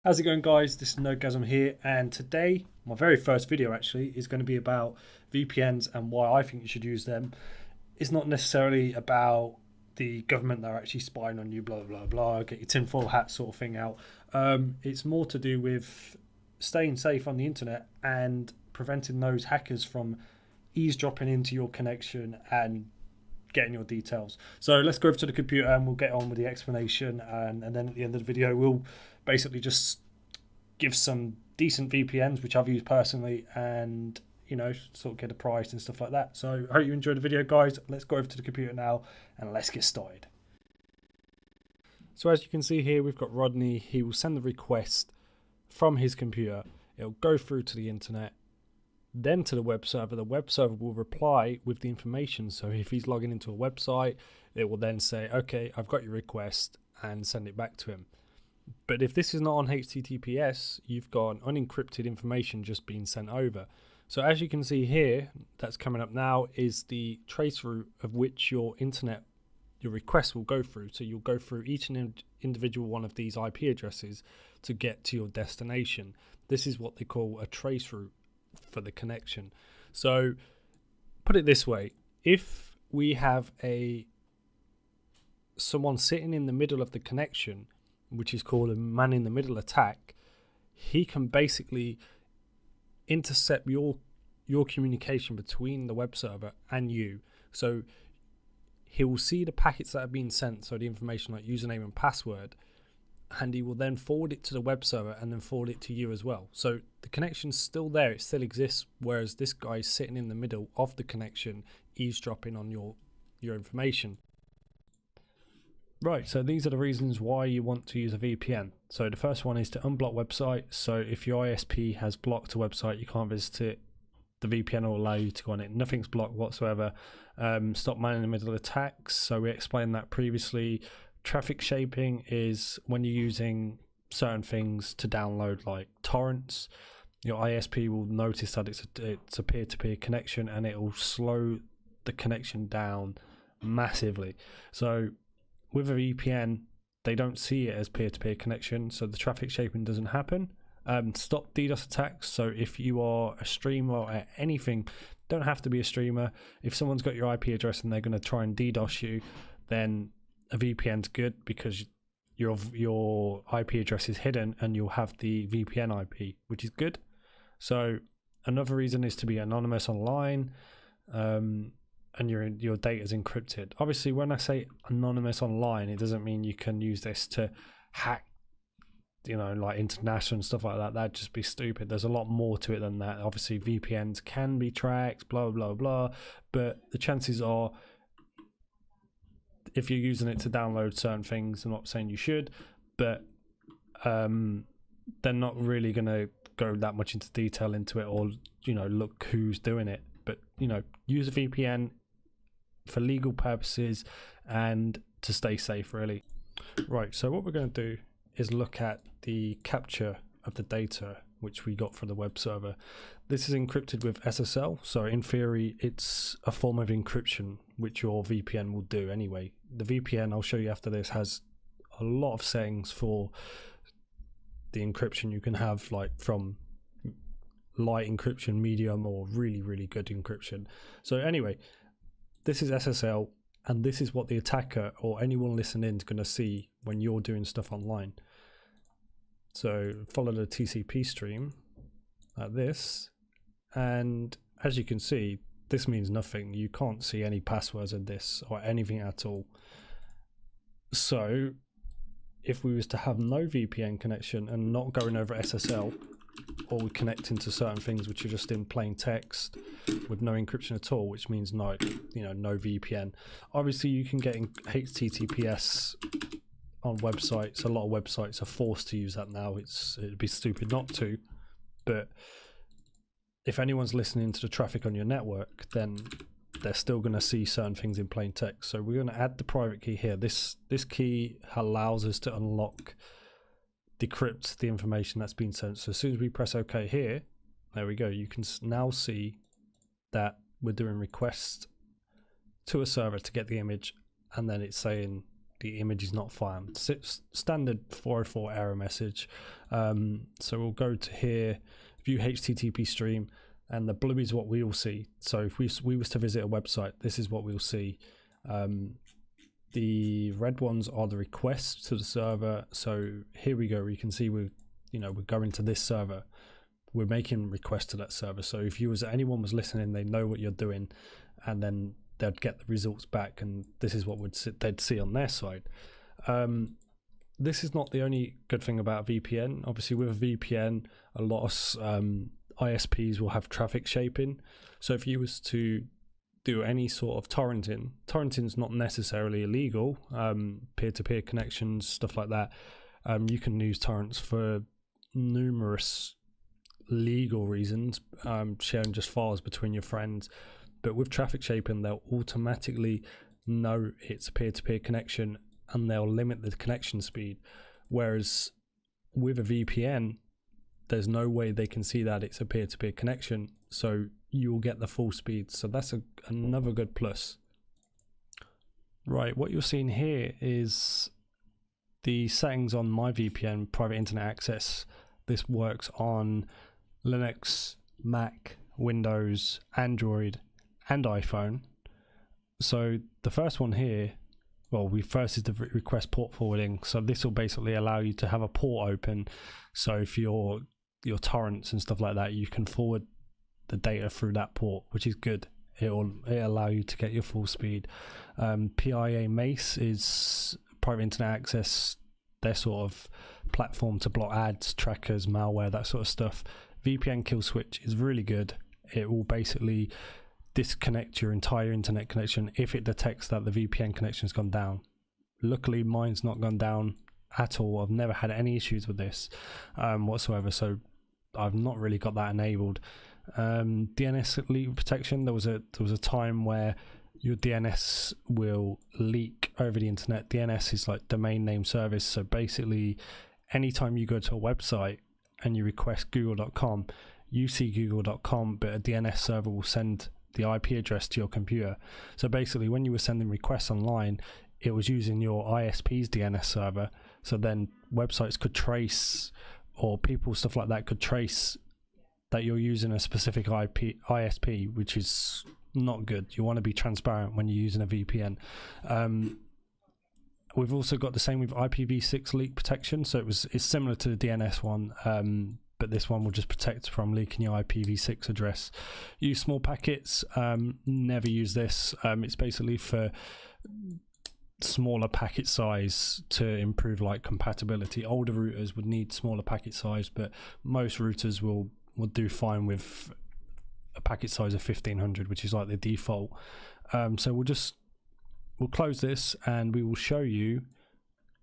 How's it going, guys? This is Nogasm here, and today my very first video actually is going to be about VPNs and why I think you should use them. It's not necessarily about the government that are actually spying on you, blah blah blah, get your tinfoil hat sort of thing out. It's more to do with staying safe on the internet and preventing those hackers from eavesdropping into your connection and getting your details. So let's go over to the computer and we'll get on with the explanation, and then at the end of the video we'll basically just give some decent VPNs which I've used personally, and sort of get a price and stuff like that. So I hope you enjoyed the video, guys. Let's go over to the computer now and let's get started. So as you can see here, we've got Rodney. He will send the request from his computer. It'll go through to the internet, then to the web server. The web server will reply with the information. So if he's logging into a website, it will then say, okay, I've got your request, and send it back to him. But if this is not on HTTPS, you've got unencrypted information just being sent over. So as you can see here, that's coming up now, is the trace route of which your request will go through. So you'll go through each and individual one of these IP addresses to get to your destination. This is what they call a trace route for the connection. So put it this way, if we have someone sitting in the middle of the connection, which is called a man in the middle attack, he can basically intercept your communication between the web server and you. So he will see the packets that are being sent, so the information like username and password, and he will then forward it to the web server and then forward it to you as well. So the connection's still there, it still exists, whereas this guy is sitting in the middle of the connection, eavesdropping on your information. Right, so these are the reasons why you want to use a VPN. So the first one is to unblock websites. So if your ISP has blocked a website, you can't visit it, the VPN will allow you to go on it. Nothing's blocked whatsoever. Stop man in the middle attacks. So we explained that previously. Traffic shaping is when you're using certain things to download, like torrents. Your ISP will notice that it's a peer-to-peer connection, and it will slow the connection down massively. So with a VPN, they don't see it as peer-to-peer connection, so the traffic shaping doesn't happen. Stop DDoS attacks. So if you are a streamer or anything, don't have to be a streamer. If someone's got your IP address and they're going to try and DDoS you, then a VPN's good, because your IP address is hidden and you'll have the VPN IP, which is good. So another reason is to be anonymous online. And your data is encrypted. Obviously, when I say anonymous online, it doesn't mean you can use this to hack, like international and stuff like that. That'd just be stupid. There's a lot more to it than that. Obviously, VPNs can be tracked, blah, blah, blah. But the chances are, if you're using it to download certain things, I'm not saying you should, but they're not really going to go that much into detail into it, or, look who's doing it. But, use a VPN for legal purposes and to stay safe, really. Right, so what we're going to do is look at the capture of the data which we got from the web server. This is encrypted with SSL, so in theory it's a form of encryption which your VPN will do anyway. The VPN, I'll show you after this, has a lot of settings for the encryption you can have, like from light encryption, medium, or really, really good encryption. So anyway, this is SSL, and this is what the attacker or anyone listening is going to see when you're doing stuff online. So follow the TCP stream like this, and as you can see, this means nothing. You can't see any passwords in this or anything at all. So if we was to have no VPN connection and not going over SSL, or we connect into certain things which are just in plain text with no encryption at all, which means no VPN. Obviously, you can get in HTTPS on websites. A lot of websites are forced to use that now. It'd be stupid not to. But if anyone's listening to the traffic on your network, then they're still going to see certain things in plain text. So we're going to add the private key here. This key allows us to decrypt the information that's been sent. So as soon as we press OK here, there we go. You can now see that we're doing requests to a server to get the image, and then it's saying the image is not found. Standard 404 error message. So we'll go to here, view HTTP stream, and the blue is what we will see. So if we was to visit a website, this is what we'll see. The red ones are the requests to the server. So here we go. You can see we're going to this server. We're making requests to that server. So if anyone was listening, they know what you're doing, and then they'd get the results back, and this is what they'd see on their side. This is not the only good thing about VPN. Obviously, with a VPN, a lot of ISPs will have traffic shaping. So if you was to do any sort of torrenting's not necessarily illegal. Peer-to-peer connections, stuff like that. You can use torrents for numerous legal reasons, sharing just files between your friends. But with traffic shaping, they'll automatically know it's a peer-to-peer connection, and they'll limit the connection speed. Whereas with a VPN, there's no way they can see that it's a peer-to-peer connection, so you'll get the full speed. So that's another good plus. Right, what you're seeing here is the settings on my VPN private internet access. This works on Linux, Mac, Windows, Android, and iPhone. So the first one here, first is the request port forwarding. So this will basically allow you to have a port open. So for your torrents and stuff like that, you can forward the data through that port, which is good. It'll allow you to get your full speed. PIA Mace is private internet access. Their sort of platform to block ads, trackers, malware, that sort of stuff. VPN Kill Switch is really good. It will basically disconnect your entire internet connection if it detects that the VPN connection has gone down. Luckily, mine's not gone down at all. I've never had any issues with this whatsoever, so I've not really got that enabled. DNS leak protection. There was a time where your DNS will leak over the internet. DNS is like domain name service. So basically, anytime you go to a website and you request google.com, you see google.com, but a DNS server will send the IP address to your computer. So basically, when you were sending requests online, it was using your ISP's DNS server. So then websites could trace, or people, stuff like that, could trace that you're using a specific ISP, which is not good. You want to be transparent when you're using a VPN. We've also got the same with IPv6 leak protection. So it's similar to the DNS one, but this one will just protect from leaking your IPv6 address. Use small packets. Never use this. It's basically for smaller packet size to improve like compatibility. Older routers would need smaller packet size, but most routers will do fine with a packet size of 1500, which is like the default. So we'll close this and we will show you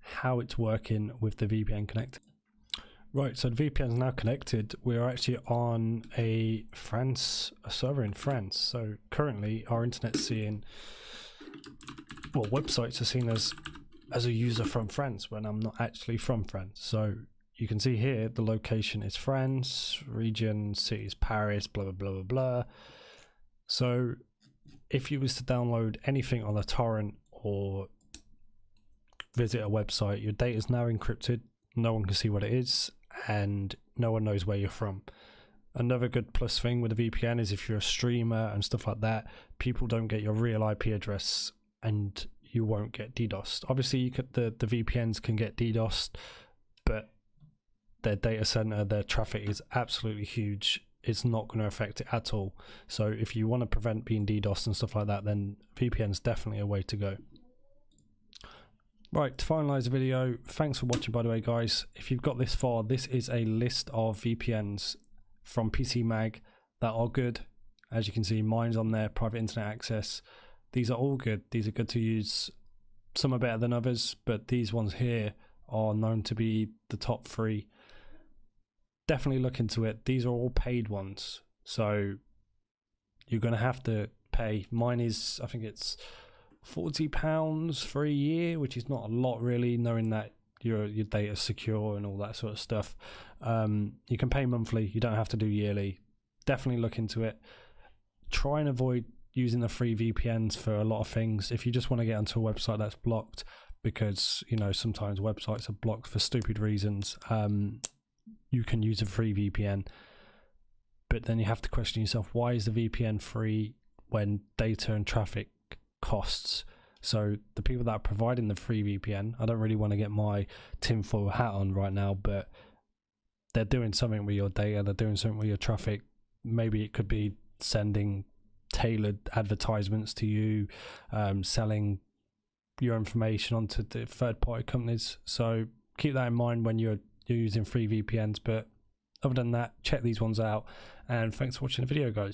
how it's working with the VPN connector. Right, so the VPN is now connected. We're actually on a server in France. So currently our internet's seeing, websites are seen as a user from France when I'm not actually from France. So you can see here the location is France, region, city is Paris, blah, blah, blah, blah, blah. So if you was to download anything on a torrent or visit a website, your data is now encrypted. No one can see what it is, and no one knows where you're from. Another good plus thing with the VPN is if you're a streamer and stuff like that, people don't get your real IP address and you won't get DDoSed. Obviously, the VPNs can get DDoSed, but their data center, their traffic is absolutely huge. It's not going to affect it at all. So if you want to prevent being DDoSed and stuff like that, then VPN is definitely a way to go. Right, to finalize the video, thanks for watching, by the way, guys. If you've got this far, this is a list of VPNs from PC Mag that are good. As you can see, mine's on there, private internet access. These are all good. These are good to use. Some are better than others, but these ones here are known to be the top 3. Definitely look into it. These are all paid ones, so you're going to have to pay. Mine is, I think it's £40 for a year, which is not a lot really, knowing that your data is secure and all that sort of stuff. You can pay monthly, you don't have to do yearly. Definitely look into it. Try and avoid using the free VPNs for a lot of things. If you just want to get onto a website that's blocked, because, you know, sometimes websites are blocked for stupid reasons. You can use a free VPN, but then you have to question yourself, why is the VPN free when data and traffic costs? So the people that are providing the free VPN, I don't really want to get my tinfoil hat on right now, but they're doing something with your data, they're doing something with your traffic. Maybe it could be sending tailored advertisements to you, selling your information onto the third-party companies. So keep that in mind when you're using free VPNs. But other than that, check these ones out, and thanks for watching the video, guys.